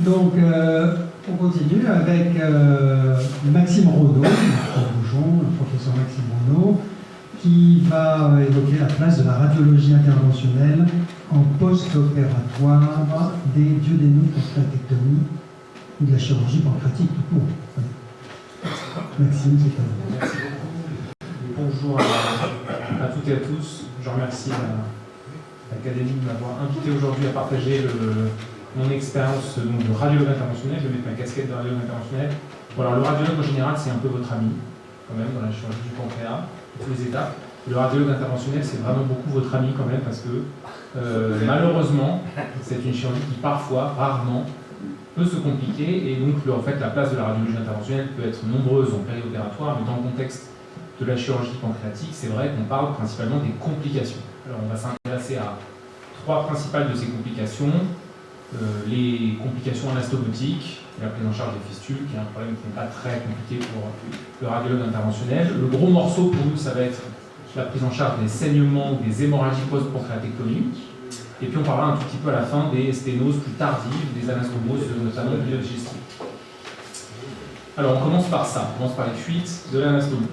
Donc, on continue avec Maxime Renaud, le professeur Maxime Renaud, qui va évoquer la place de la radiologie interventionnelle en post-opératoire des duodénopancréatectomies ou de la chirurgie pancréatique tout court. Maxime, c'est à vous. Merci beaucoup. Bonjour à toutes et à tous. Je remercie l'Académie de m'avoir invité aujourd'hui à partager mon expérience de radiologue interventionnel. Je vais mettre ma casquette de radiologue interventionnel. Bon, alors, le radiologue en général, c'est un peu votre ami, quand même, dans la chirurgie du pancréas, toutes les étapes. Le radiologue interventionnel, c'est vraiment beaucoup votre ami quand même, parce que malheureusement, c'est une chirurgie qui parfois, rarement, peut se compliquer, et donc en fait, la place de la radiologie interventionnelle peut être nombreuse en périopératoire, mais dans le contexte de la chirurgie pancréatique, c'est vrai qu'on parle principalement des complications. Alors on va s'intéresser à trois principales de ces complications. Les complications anastomotiques, la prise en charge des fistules, qui est un problème qui n'est pas très compliqué pour le radiologue interventionnel. Le gros morceau pour nous, ça va être la prise en charge des saignements ou des hémorragies post-pancréatectomie. Et puis on parlera un tout petit peu à la fin des sténoses plus tardives, des anastomoses, notamment digestive. Alors on commence par ça, on commence par les fuites de l'anastomose.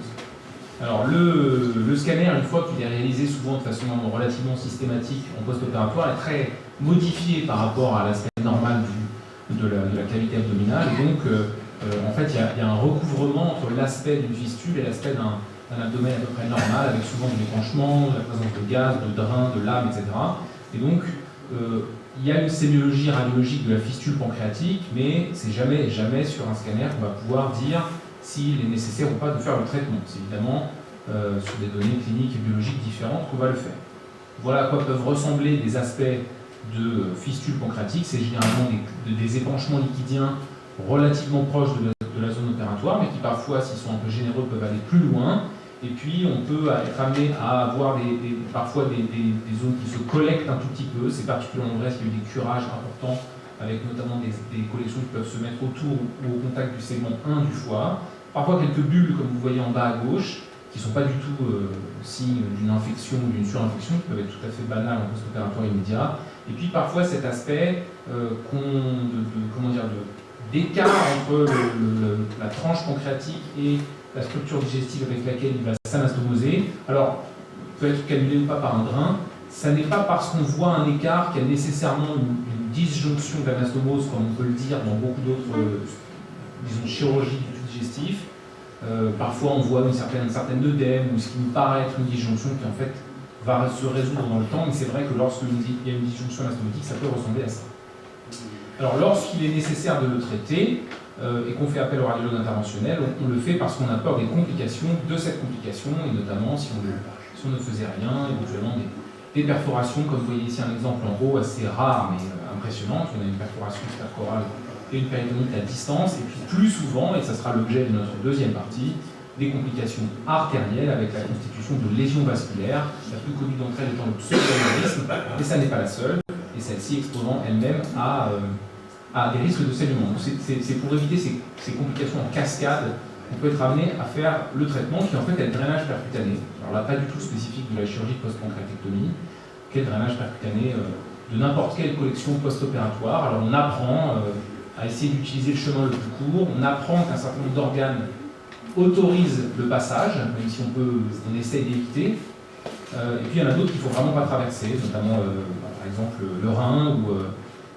Alors le scanner, une fois qu'il est réalisé souvent de façon relativement systématique en post-opératoire, est très modifié par rapport à l'aspect normal de la cavité abdominale. Et donc en fait il y a un recouvrement entre l'aspect d'une fistule et l'aspect d'un abdomen à peu près normal, avec souvent du déclenchement, de la présence de gaz, de drain, de lames, etc. Et donc, il y a une sémiologie radiologique de la fistule pancréatique, mais c'est jamais sur un scanner qu'on va pouvoir dire s'il est nécessaire ou pas de faire le traitement. C'est évidemment sur des données cliniques et biologiques différentes qu'on va le faire. Voilà à quoi peuvent ressembler des aspects de fistule pancréatique. C'est généralement des épanchements liquidiens relativement proches de la zone opératoire, mais qui parfois, s'ils sont un peu généreux, peuvent aller plus loin. Et puis, on peut être amené à avoir parfois des zones qui se collectent un tout petit peu. C'est particulièrement vrai s'il y a eu des curages importants, avec notamment des collections qui peuvent se mettre autour ou au contact du segment 1 du foie. Parfois, quelques bulles, comme vous voyez en bas à gauche, qui ne sont pas du tout signe d'une infection ou d'une surinfection, qui peuvent être tout à fait banales en post-opératoire immédiat. Et puis, parfois, cet aspect d'écart entre la tranche pancréatique et la structure digestive avec laquelle il va s'anastomoser, alors peut être calculé ou pas par un drain. Ça n'est pas parce qu'on voit un écart qu'il y a nécessairement une disjonction d'anastomose, comme on peut le dire dans beaucoup d'autres chirurgies du digestif. Parfois on voit une certaine œdème ou ce qui nous paraît être une disjonction qui en fait va se résoudre dans le temps, mais c'est vrai que lorsqu'il y a une disjonction anastomotique, ça peut ressembler à ça. Alors lorsqu'il est nécessaire de le traiter, et qu'on fait appel au radiologue interventionnel, on le fait parce qu'on a peur des complications de cette complication, et notamment si on ne faisait rien, éventuellement des perforations, comme vous voyez ici un exemple en haut assez rare mais impressionnante. On a une perforation intercorale et une péritonite à distance, et puis plus souvent, et ça sera l'objet de notre deuxième partie, des complications artérielles avec la constitution de lésions vasculaires, la plus connue d'entre elles étant le pseudo-anévrisme, mais ça n'est pas la seule, et celle-ci exposant elle-même à des risques de saignement. C'est pour éviter ces complications en cascade qu'on peut être amené à faire le traitement qui en fait est le drainage percutané. Alors là, pas du tout spécifique de la chirurgie post-pancréatectomie, qui est le drainage percutané de n'importe quelle collection post-opératoire. Alors on apprend à essayer d'utiliser le chemin le plus court, on apprend qu'un certain nombre d'organes autorisent le passage, même si on essaye d'éviter. Et puis il y en a d'autres qu'il ne faut vraiment pas traverser, notamment par exemple le rein ou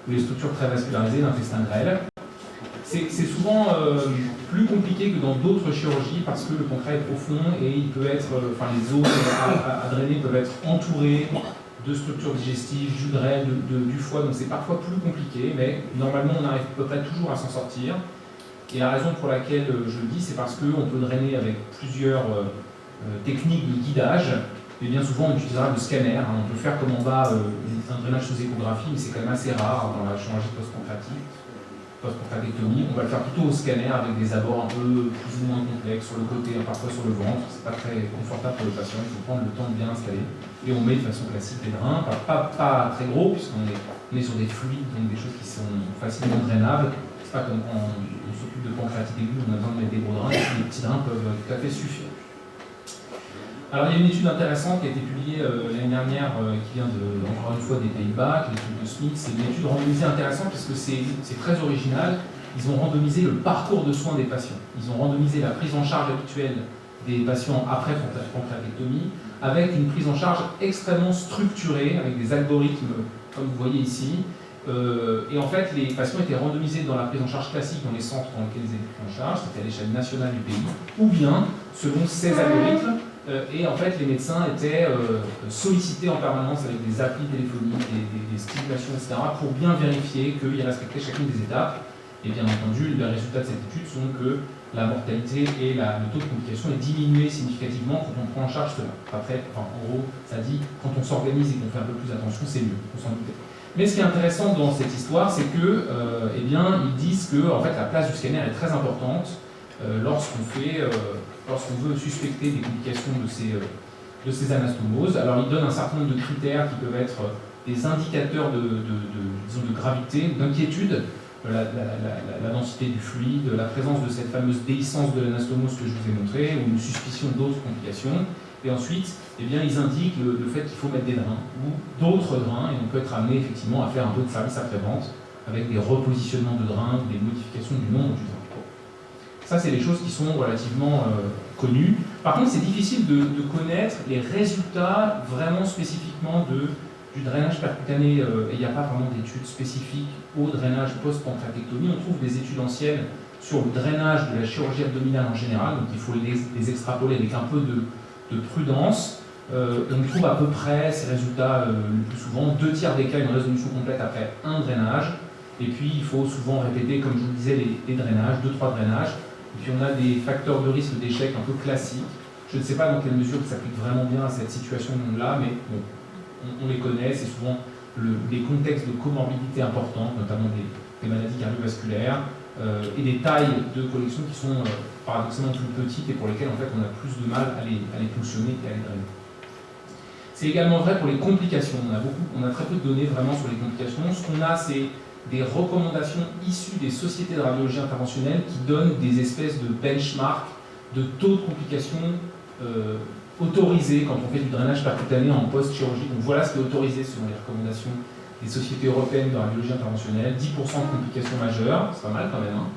les structures très vascularisées, l'intestin grêle. C'est souvent plus compliqué que dans d'autres chirurgies parce que le pancréas est profond et il peut être, les zones à drainer peuvent être entourées de structures digestives, jus de rêve, du foie, donc c'est parfois plus compliqué, mais normalement on arrive à peu près toujours à s'en sortir. Et la raison pour laquelle je le dis, c'est parce qu'on peut drainer avec plusieurs techniques de guidage. Et bien souvent, on utilisera le scanner. On peut faire comme en bas un drainage sous échographie, mais c'est quand même assez rare dans la chirurgie post-pancréatectomie. On va le faire plutôt au scanner avec des abords un peu plus ou moins complexes sur le côté, parfois sur le ventre. C'est pas très confortable pour le patient. Il faut prendre le temps de bien installer. Et on met de façon classique les drains, pas très gros, puisqu'on est sur des fluides, donc des choses qui sont facilement drainables. C'est pas comme quand on s'occupe de pancréatite aiguë, on a besoin de mettre des gros drains. Les petits drains peuvent tout à fait suffire. Alors il y a une étude intéressante qui a été publiée l'année dernière, qui vient encore une fois des Pays-Bas, qui est l'étude de Smith. C'est une étude randomisée intéressante parce que c'est très original. Ils ont randomisé le parcours de soins des patients. Ils ont randomisé la prise en charge habituelle des patients après pancréatectomie avec une prise en charge extrêmement structurée, avec des algorithmes comme vous voyez ici. Et en fait, les patients étaient randomisés dans la prise en charge classique dans les centres dans lesquels ils étaient pris en charge, c'était à l'échelle nationale du pays, ou bien selon ces algorithmes. Et en fait, les médecins étaient sollicités en permanence avec des applis téléphoniques, des stimulations, etc., pour bien vérifier qu'ils respectaient chacune des étapes. Et bien entendu, les résultats de cette étude sont que la mortalité et le taux de complication est diminué significativement quand on prend en charge cela. Après, en gros, ça dit quand on s'organise et qu'on fait un peu plus attention, c'est mieux, on s'en doutait. Mais ce qui est intéressant dans cette histoire, c'est que, eh bien, ils disent que en fait, la place du scanner est très importante lorsqu'on veut suspecter des complications de ces anastomoses. Alors, ils donnent un certain nombre de critères qui peuvent être des indicateurs disons, de gravité ou d'inquiétude. La densité du fluide, la présence de cette fameuse déhiscence de l'anastomose que je vous ai montré, ou une suspicion d'autres complications. Et ensuite, eh bien, ils indiquent le fait qu'il faut mettre des drains ou d'autres drains, et on peut être amené effectivement à faire un peu de service après-vente avec des repositionnements de drains, des modifications du nombre du drain. Ça, c'est des choses qui sont relativement connues. Par contre, c'est difficile de connaître les résultats vraiment spécifiquement du drainage percutané, et il n'y a pas vraiment d'études spécifiques au drainage post-pancréatectomie. On trouve des études anciennes sur le drainage de la chirurgie abdominale en général, donc il faut les extrapoler avec un peu de prudence. On trouve à peu près ces résultats le plus souvent, 2/3 des cas une résolution complète après un drainage, et puis il faut souvent répéter, comme je vous le disais, les drainages, 2-3 drainages, et puis on a des facteurs de risque d'échec un peu classiques. Je ne sais pas dans quelle mesure ils s'appliquent vraiment bien à cette situation-là, mais bon, on les connaît, c'est souvent des contextes de comorbidité importantes, notamment des maladies cardiovasculaires, et des tailles de collection qui sont paradoxalement plus petites et pour lesquelles en fait, on a plus de mal à les fonctionner et à les drainer. C'est également vrai pour les complications. On a très peu de données vraiment sur les complications. Ce qu'on a, c'est des recommandations issues des sociétés de radiologie interventionnelle qui donnent des espèces de benchmarks de taux de complications autorisés quand on fait du drainage percutané en post-chirurgie. Donc voilà ce qui est autorisé selon les recommandations des sociétés européennes de radiologie interventionnelle. 10% de complications majeures, c'est pas mal quand même. Hein.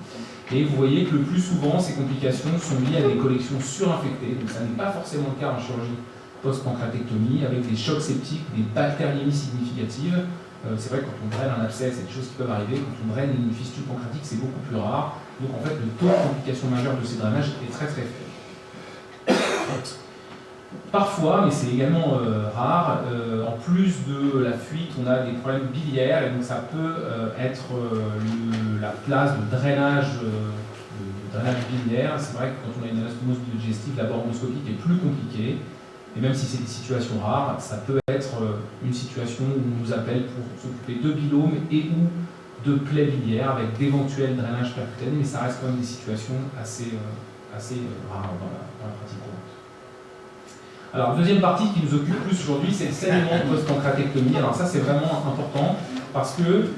Et vous voyez que le plus souvent, ces complications sont liées à des collections surinfectées. Donc ça n'est pas forcément le cas en chirurgie post-pancréatectomie, avec des chocs septiques, des bactériémies significatives. C'est vrai que quand on draine un abcès, c'est des choses qui peuvent arriver. Quand on draine une fistule pancréatique, c'est beaucoup plus rare. Donc en fait, le taux de complications majeures de ces drainages est très très faible. Parfois, mais c'est également rare, en plus de la fuite, on a des problèmes biliaires, et donc ça peut être la place de drainage biliaire. C'est vrai que quand on a une anastomose digestive, la bordoscopique est plus compliquée. Et même si c'est des situations rares, ça peut être une situation où on nous appelle pour s'occuper de bilômes et ou de plaies biliaires avec d'éventuels drainages percutanes, mais ça reste quand même des situations assez rares dans la pratique courante. Alors, deuxième partie qui nous occupe plus aujourd'hui, c'est le saignement post-pancréatectomie. Alors ça, c'est vraiment important parce que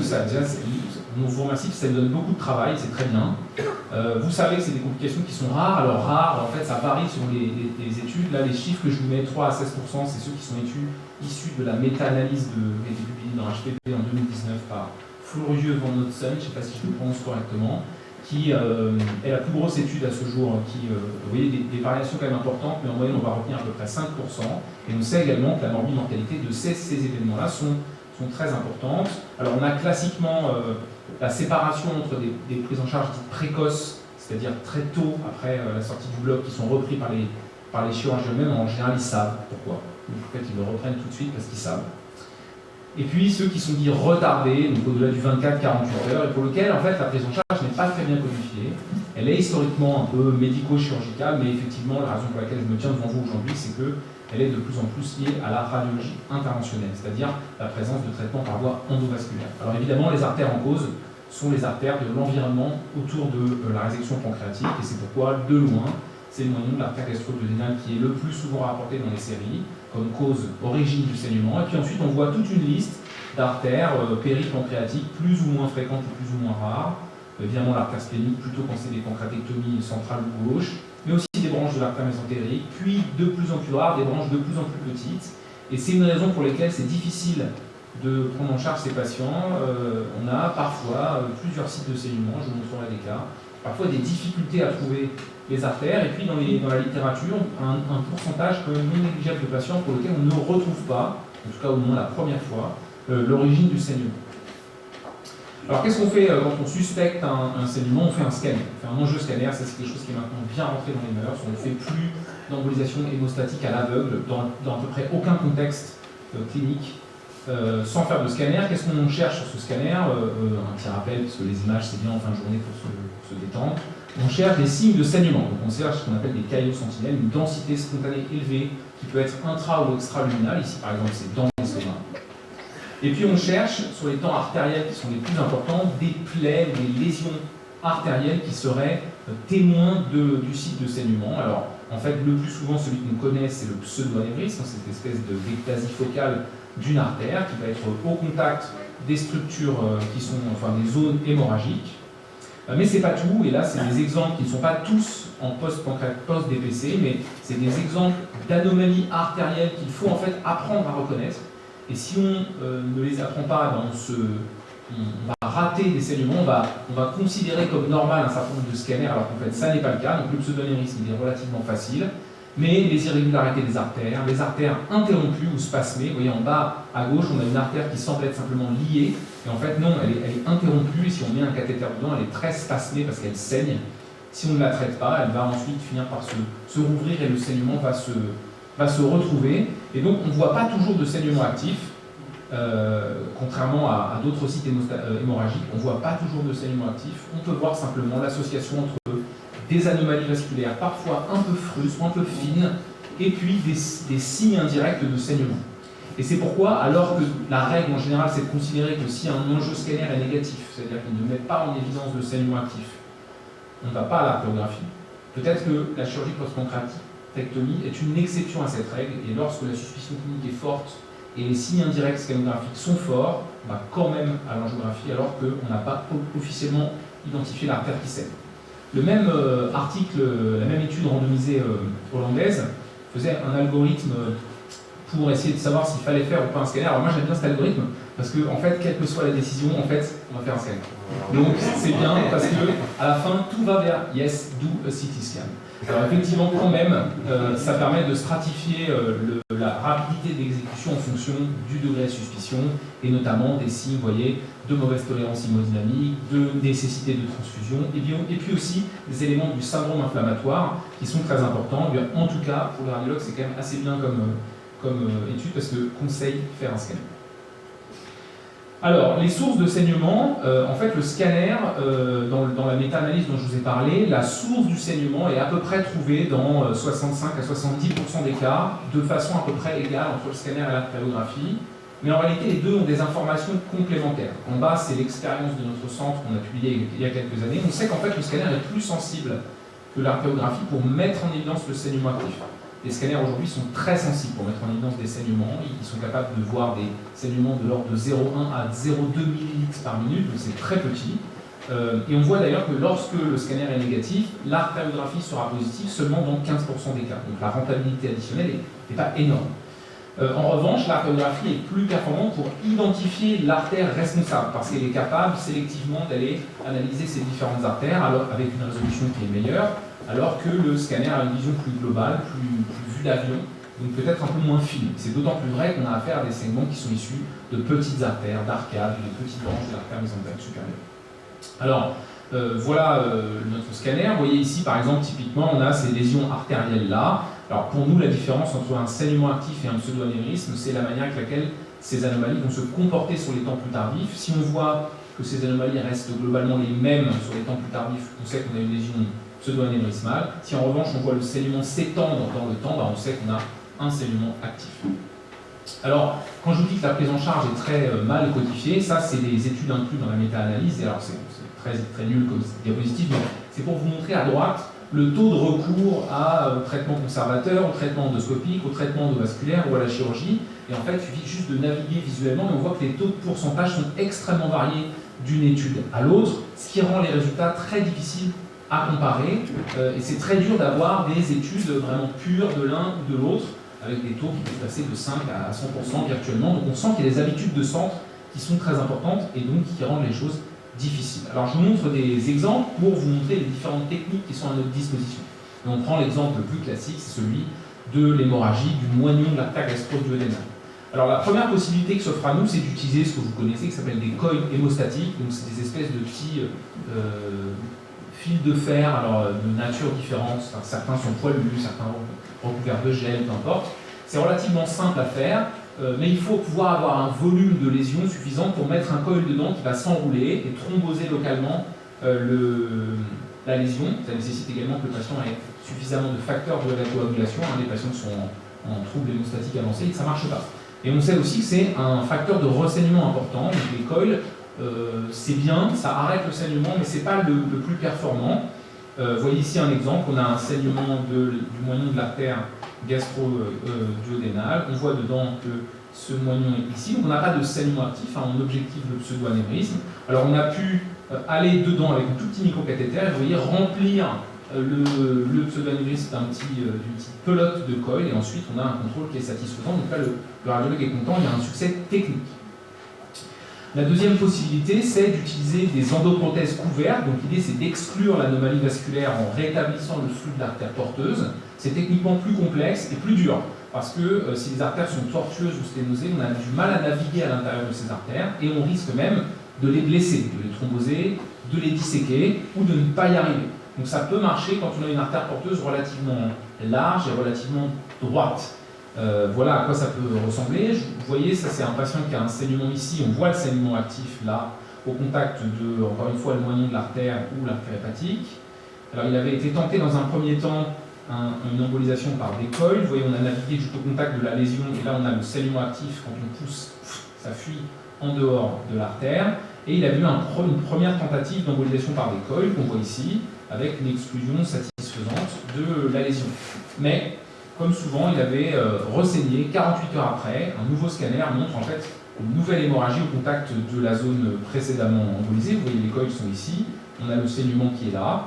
ça, déjà, on vous remercie, ça nous donne beaucoup de travail, c'est très bien. Vous savez que c'est des complications qui sont rares. Alors rares, en fait, ça varie selon les études. Là, les chiffres que je vous mets, 3 à 16%, c'est ceux qui sont issus de la méta-analyse qui a été publiée dans HPP en 2019 par Florieux Van Notsen, je ne sais pas si je le prononce correctement, qui est la plus grosse étude à ce jour, vous voyez, des variations quand même importantes, mais en moyenne, on va retenir à peu près 5%. Et on sait également que la morbimortalité de ces événements-là sont très importantes. Alors, on a classiquement la séparation entre des prises en charge dites précoces, c'est-à-dire très tôt après la sortie du bloc, qui sont repris par les chirurgiens eux-mêmes. En général, ils savent pourquoi. Donc, en fait, ils le reprennent tout de suite parce qu'ils savent. Et puis ceux qui sont dits retardés, donc au-delà du 24-48 heures, et pour lesquels en fait la prise en charge n'est pas très bien codifiée. Elle est historiquement un peu médico-chirurgicale, mais effectivement la raison pour laquelle je me tiens devant vous aujourd'hui, c'est qu'elle est de plus en plus liée à la radiologie interventionnelle, c'est-à-dire la présence de traitements par voie endovasculaire. Alors évidemment, les artères en cause sont les artères de l'environnement autour de la résection pancréatique, et c'est pourquoi, de loin, c'est le moyen de l'artère gastro-duodénale qui est le plus souvent rapporté dans les séries, comme cause origine du saignement. Et puis ensuite, on voit toute une liste d'artères péripancréatiques plus ou moins fréquentes ou plus ou moins rares. Évidemment, l'artère splénique, plutôt quand c'est des pancréatectomies centrales ou gauches, mais aussi des branches de l'artère mésentérique, puis de plus en plus rares, des branches de plus en plus petites. Et c'est une raison pour laquelle c'est difficile de prendre en charge ces patients. On a parfois plusieurs sites de saignement, je vous montrerai des cas, parfois des difficultés à trouver les artères, et puis dans la littérature, un pourcentage quand même non négligeable de patients pour lesquels on ne retrouve pas, en tout cas au moins la première fois, l'origine du saignement. Alors qu'est-ce qu'on fait quand on suspecte un saignement? On fait un scanner, on fait un enjeu scanner, ça c'est quelque chose qui est maintenant bien rentré dans les mœurs, on ne fait plus d'embolisation hémostatique à l'aveugle dans à peu près aucun contexte clinique, sans faire de scanner. Qu'est-ce qu'on cherche sur ce scanner? Un petit rappel, parce que les images c'est bien en fin de journée pour se détendre. On cherche des signes de saignement, donc on cherche ce qu'on appelle des caillots sentinelles, une densité spontanée élevée qui peut être intra ou extra-luminale, ici par exemple c'est dans l'estomac. Et puis on cherche sur les temps artériels qui sont les plus importants, des plaies ou des lésions artérielles qui seraient témoins du site de saignement. Alors en fait le plus souvent celui qu'on connaît c'est le pseudo-anévrisme, cette espèce de d'ectasie focale d'une artère qui va être au contact des structures qui sont, enfin des zones hémorragiques. Mais c'est pas tout, et là c'est des exemples qui ne sont pas tous en post-DPC, mais c'est des exemples d'anomalies artérielles qu'il faut en fait apprendre à reconnaître. Et si on ne les apprend pas, on va rater des saignements, on va considérer comme normal un certain nombre de scanners, alors qu'en fait ça n'est pas le cas. Donc le pseudo-anévrisme il est relativement facile, mais les irrégularités des artères, les artères interrompues ou spasmées, vous voyez en bas à gauche on a une artère qui semble être simplement liée, et en fait non, elle est interrompue, et si on met un cathéter dedans, elle est très spasmée parce qu'elle saigne. Si on ne la traite pas, elle va ensuite finir par se rouvrir et le saignement va se retrouver. Et donc on ne voit pas toujours de saignement actif, contrairement à d'autres sites hémorragiques, on ne voit pas toujours de saignement actif. On peut voir simplement l'association entre des anomalies vasculaires, parfois un peu frustres, un peu fines, et puis des signes indirects de saignement. Et c'est pourquoi, alors que la règle en général c'est de considérer que si un enjeu scanner est négatif, c'est-à-dire qu'il ne met pas en évidence de saignement actif, on ne va pas à l'artériographie. Peut-être que la chirurgie post-pancréatectomie est une exception à cette règle, et lorsque la suspicion clinique est forte et les signes indirects scanographiques sont forts, on va quand même à l'angiographie alors qu'on n'a pas officiellement identifié l'artère qui saigne. Le même article, la même étude randomisée hollandaise faisait un algorithme pour essayer de savoir s'il fallait faire ou pas un scanner. Alors moi j'aime bien cet algorithme parce que en fait, quelle que soit la décision, en fait, on va faire un scanner. Donc c'est bien parce que à la fin tout va vers yes, do a CT scan. Alors effectivement quand même, ça permet de stratifier la rapidité d'exécution en fonction du degré de suspicion et notamment des signes, vous voyez, de mauvaise tolérance hémodynamique, de nécessité de transfusion et puis aussi des éléments du syndrome inflammatoire qui sont très importants. En tout cas, pour le radiologue, c'est quand même assez bien comme étude parce que conseille faire un scanner. Alors, les sources de saignement, en fait, le scanner, dans la méta-analyse dont je vous ai parlé, la source du saignement est à peu près trouvée dans 65 à 70% des cas, de façon à peu près égale entre le scanner et l'artériographie. Mais en réalité, les deux ont des informations complémentaires. En bas, c'est l'expérience de notre centre qu'on a publié il y a quelques années. On sait qu'en fait, le scanner est plus sensible que l'artériographie pour mettre en évidence le saignement actif. Les scanners aujourd'hui sont très sensibles pour mettre en évidence des saignements. Ils sont capables de voir des saignements de l'ordre de 0,1 à 0,2 ml par minute, donc c'est très petit. Et on voit d'ailleurs que lorsque le scanner est négatif, l'artériographie sera positive seulement dans 15% des cas. Donc la rentabilité additionnelle n'est pas énorme. En revanche, l'artériographie est plus performante pour identifier l'artère responsable, parce qu'elle est capable sélectivement d'aller analyser ces différentes artères avec une résolution qui est meilleure, alors que le scanner a une vision plus globale, plus vue d'avion, donc peut-être un peu moins fine. C'est d'autant plus vrai qu'on a affaire à des segments qui sont issus de petites artères, d'arcades, de petites branches de l'artère mésentérique supérieure. Alors, voilà notre scanner. Vous voyez ici, par exemple, typiquement, on a ces lésions artérielles-là. Alors, pour nous, la différence entre un saignement actif et un pseudo-anévrisme, c'est la manière avec laquelle ces anomalies vont se comporter sur les temps plus tardifs. Si on voit que ces anomalies restent globalement les mêmes sur les temps plus tardifs, on sait qu'on a une lésion pseudo-anévrismale. Si en revanche, on voit le saignement s'étendre dans le temps, on sait qu'on a un saignement actif. Alors, quand je vous dis que la prise en charge est très mal codifiée, ça, c'est des études incluses dans la méta-analyse. Et alors, c'est très nul comme diapositive, mais c'est pour vous montrer à droite le taux de recours au traitement conservateur, au traitement endoscopique, au traitement endovasculaire ou à la chirurgie. Et en fait, il suffit juste de naviguer visuellement, mais on voit que les taux de pourcentage sont extrêmement variés d'une étude à l'autre, ce qui rend les résultats très difficiles à comparer, et c'est très dur d'avoir des études vraiment pures de l'un ou de l'autre, avec des taux qui peuvent passer de 5 à 100% virtuellement. Donc on sent qu'il y a des habitudes de centre qui sont très importantes et donc qui rendent les choses difficiles. Alors je vous montre des exemples pour vous montrer les différentes techniques qui sont à notre disposition. Et on prend l'exemple le plus classique, c'est celui de l'hémorragie du moignon de l'artère gastro-duodénale. Alors la première possibilité que s'offre à nous, c'est d'utiliser ce que vous connaissez, qui s'appelle des coils hémostatiques. Donc c'est des espèces de petits fils de fer, alors de nature différente. Enfin, certains sont poilus, certains recouverts de gel, peu importe. C'est relativement simple à faire, mais il faut pouvoir avoir un volume de lésion suffisant pour mettre un coil dedans qui va s'enrouler et thromboser localement la lésion. Ça nécessite également que le patient ait suffisamment de facteurs de la coagulation. Des patients qui sont en trouble hémostatique avancé et que ça ne marche pas. Et on sait aussi que c'est un facteur de ressaignement important. Donc les coils, c'est bien, ça arrête le saignement, mais ce n'est pas le plus performant. Vous voyez ici un exemple, on a un saignement du moignon de l'artère gastro-duodénale. On voit dedans que ce moignon est ici, donc on n'a pas de saignement actif, on objective le pseudo-anévrisme. Alors on a pu aller dedans avec un tout petit micro-cathéter et vous voyez remplir le pseudo-anévrisme d'une petite pelote de coil, et ensuite on a un contrôle qui est satisfaisant. Donc là le radiologue est content, il y a un succès technique. La deuxième possibilité, c'est d'utiliser des endoprothèses couvertes. Donc l'idée, c'est d'exclure l'anomalie vasculaire en rétablissant le flux de l'artère porteuse. C'est techniquement plus complexe et plus dur, parce que si les artères sont tortueuses ou sténosées, on a du mal à naviguer à l'intérieur de ces artères, et on risque même de les blesser, de les thromboser, de les disséquer, ou de ne pas y arriver. Donc ça peut marcher quand on a une artère porteuse relativement large et relativement droite. Voilà à quoi ça peut ressembler. Vous voyez, ça c'est un patient qui a un saignement ici, on voit le saignement actif là, au contact de, encore une fois, le moignon de l'artère ou l'artère hépatique. Alors il avait été tenté dans un premier temps une embolisation par des coils. Vous voyez, on a navigué jusqu'au contact de la lésion, et là on a le saignement actif, quand on pousse, ça fuit en dehors de l'artère. Et il a eu une première tentative d'embolisation par des coils, qu'on voit ici, avec une exclusion satisfaisante de la lésion. Mais comme souvent, il avait ressaigné 48 heures après. Un nouveau scanner montre en fait une nouvelle hémorragie au contact de la zone précédemment embolisée. Vous voyez, les coils sont ici. On a le saignement qui est là.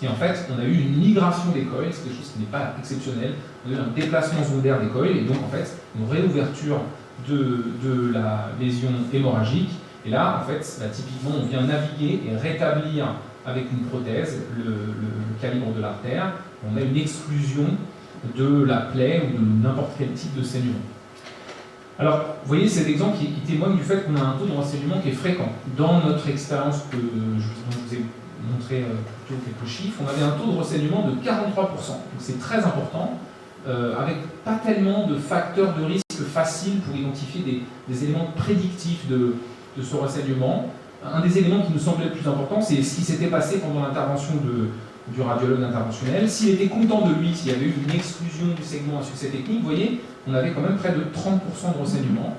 Et en fait, on a eu une migration des coils, c'est quelque chose qui n'est pas exceptionnel. On a eu un déplacement secondaire des coils, et donc en fait, une réouverture de la lésion hémorragique. Et là, en fait, typiquement, on vient naviguer et rétablir avec une prothèse le calibre de l'artère. On a une exclusion de la plaie ou de n'importe quel type de saignement. Alors, vous voyez, c'est l'exemple qui témoigne du fait qu'on a un taux de renseignement qui est fréquent. Dans notre expérience dont je vous ai montré plutôt quelques chiffres, on avait un taux de renseignement de 43%. Donc c'est très important, avec pas tellement de facteurs de risque faciles pour identifier des éléments prédictifs de ce renseignement. Un des éléments qui nous semblait le plus important, c'est ce qui s'était passé pendant l'intervention du radiologue interventionnel. S'il était content de lui, s'il y avait eu une exclusion du segment à succès technique, vous voyez, on avait quand même près de 30% de renseignement.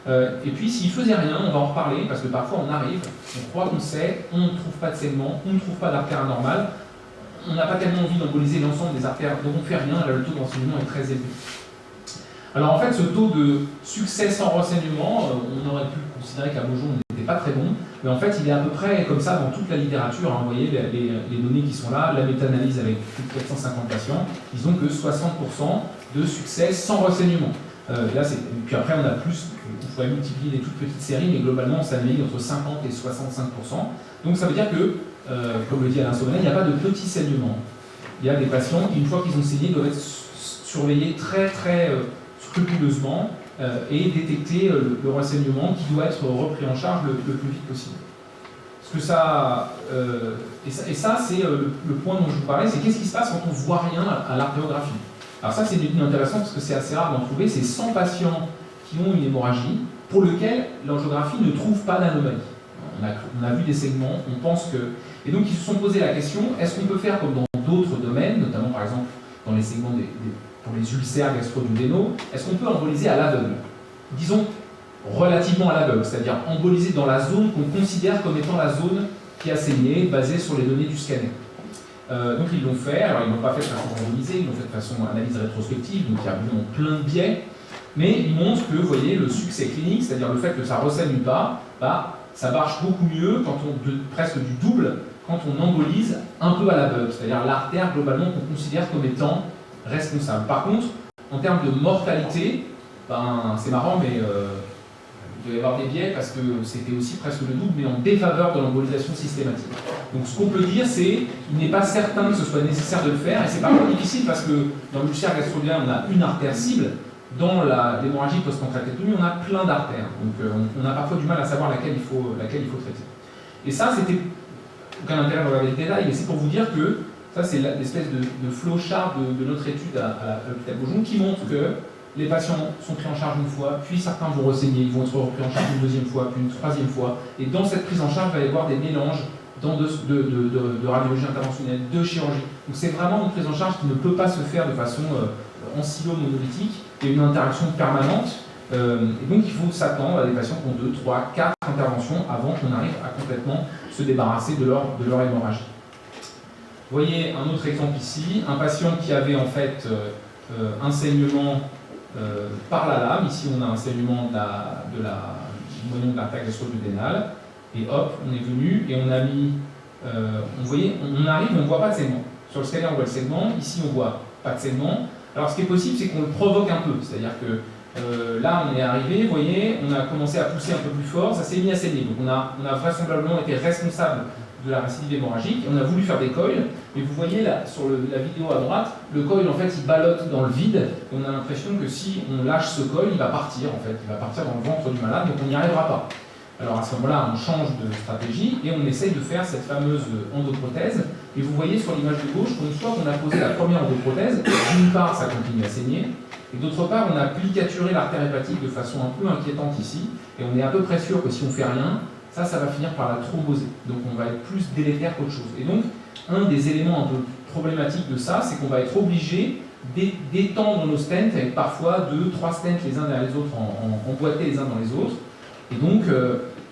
Et puis s'il faisait rien, on va en reparler, parce que parfois on arrive, on croit qu'on sait, on ne trouve pas de segment, on ne trouve pas d'artère anormale, on n'a pas tellement envie d'emboliser l'ensemble des artères, donc on ne fait rien, là le taux de renseignement est très élevé. Alors en fait, ce taux de succès sans renseignement, on aurait pu considérer qu'à Beaujon on n'était pas très bon, mais en fait il est à peu près comme ça dans toute la littérature. Vous voyez les données qui sont là, la méta-analyse avec plus de 450 patients, ils ont que 60% de succès sans renseignement. Puis après on a plus, on pourrait multiplier des toutes petites séries, mais globalement on s'analyse entre 50 et 65%. Donc ça veut dire que, comme le dit Alain Sauvanet, il n'y a pas de petits saignements. Il y a des patients qui, une fois qu'ils ont saigné, doivent être surveillés très très scrupuleusement et détecter le renseignement qui doit être repris en charge le plus vite possible. Parce que ça, ça c'est le point dont je vous parlais, c'est qu'est-ce qui se passe quand on ne voit rien à l'artéographie. Alors ça c'est une étude intéressante parce que c'est assez rare d'en trouver, c'est 100 patients qui ont une hémorragie pour lequel l'angiographie ne trouve pas d'anomalie. On a vu des segments, on pense que... Et donc ils se sont posé la question, est-ce qu'on peut faire comme dans d'autres domaines, notamment par exemple dans les segments pour les ulcères gastro-duodénaux, est-ce qu'on peut emboliser à l'aveugle? Disons relativement à l'aveugle, c'est-à-dire emboliser dans la zone qu'on considère comme étant la zone qui a saigné, basée sur les données du scanner. Donc ils l'ont fait, alors ils ne l'ont pas fait de façon randomisée, ils l'ont fait de façon analyse rétrospective, donc il y a vraiment plein de biais, mais ils montrent que, vous voyez, le succès clinique, c'est-à-dire le fait que ça ne ressaigne pas, ça marche beaucoup mieux, presque du double, quand on embolise un peu à l'aveugle, c'est-à-dire l'artère globalement qu'on considère comme étant responsable. Par contre, en termes de mortalité, ben, c'est marrant, mais il doit y avoir des biais parce que c'était aussi presque le double, mais en défaveur de l'embolisation systématique. Donc ce qu'on peut dire, c'est qu'il n'est pas certain que ce soit nécessaire de le faire, et c'est parfois difficile parce que dans l'ulcère gastro-duodénal, on a une artère cible. Dans l'hémorragie post-pancréatectomie, on a plein d'artères. Donc on a parfois du mal à savoir laquelle il faut traiter. Et ça, c'était aucun intérêt de regarder le détail, mais c'est pour vous dire que ça, c'est l'espèce de flowchart de notre étude à l'hôpital Beaujon qui montre que les patients sont pris en charge une fois, puis certains vont re-saigner, ils vont être pris en charge une deuxième fois, puis une troisième fois. Et dans cette prise en charge, il va y avoir des mélanges de radiologie interventionnelle, de chirurgie. Donc c'est vraiment une prise en charge qui ne peut pas se faire de façon en silo monolithique. Il y a une interaction permanente. Et donc il faut s'attendre à des patients qui ont 2, 3, 4 interventions avant qu'on arrive à complètement se débarrasser de leur hémorragie. Vous voyez un autre exemple ici, un patient qui avait en fait un saignement par la lame. Ici on a un saignement du moignon de l'artère gastro-duodénale. Et hop, on est venu et on a mis, vous voyez, on arrive, on ne voit pas de segment. Sur le scanner on voit le segment, ici on voit pas de segment. Alors ce qui est possible, c'est qu'on le provoque un peu, c'est-à-dire que là on est arrivé, vous voyez, on a commencé à pousser un peu plus fort, ça s'est mis à saigner. Donc on a vraisemblablement été responsable de la récidive hémorragique, on a voulu faire des coils, mais vous voyez là, sur la vidéo à droite, le coil en fait il ballotte dans le vide, et on a l'impression que si on lâche ce coil, il va partir en fait, il va partir dans le ventre du malade, donc on n'y arrivera pas. Alors à ce moment-là, on change de stratégie et on essaye de faire cette fameuse endoprothèse. Et vous voyez sur l'image de gauche qu'une fois qu'on a posé la première endoprothèse, d'une part ça continue à saigner, et d'autre part on a plicaturé l'artère hépatique de façon un peu inquiétante ici, et on est à peu près sûr que si on fait rien, ça va finir par la thromboser. Donc on va être plus délétère qu'autre chose. Et donc un des éléments un peu problématiques de ça, c'est qu'on va être obligé d'étendre nos stents avec parfois 2, 3 stents les uns derrière les autres, emboîtés les uns dans les autres. Et donc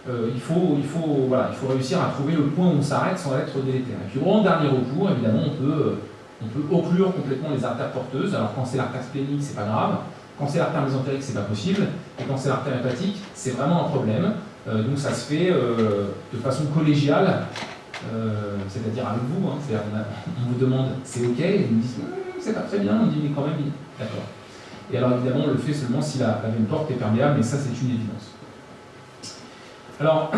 il faut réussir à trouver le point où on s'arrête sans être délétère. Et puis en dernier recours, évidemment, on peut occlure complètement les artères porteuses. Alors quand c'est l'artère splénique, c'est pas grave. Quand c'est l'artère mésentérique, c'est pas possible. Et quand c'est l'artère hépatique, c'est vraiment un problème. Donc ça se fait de façon collégiale, c'est-à-dire avec vous. Hein. C'est-à-dire on vous demande c'est ok, et vous me dites c'est pas très bien, on dit mais quand même d'accord. Et alors évidemment on le fait seulement si la veine porte est perméable, mais ça c'est une évidence. Alors,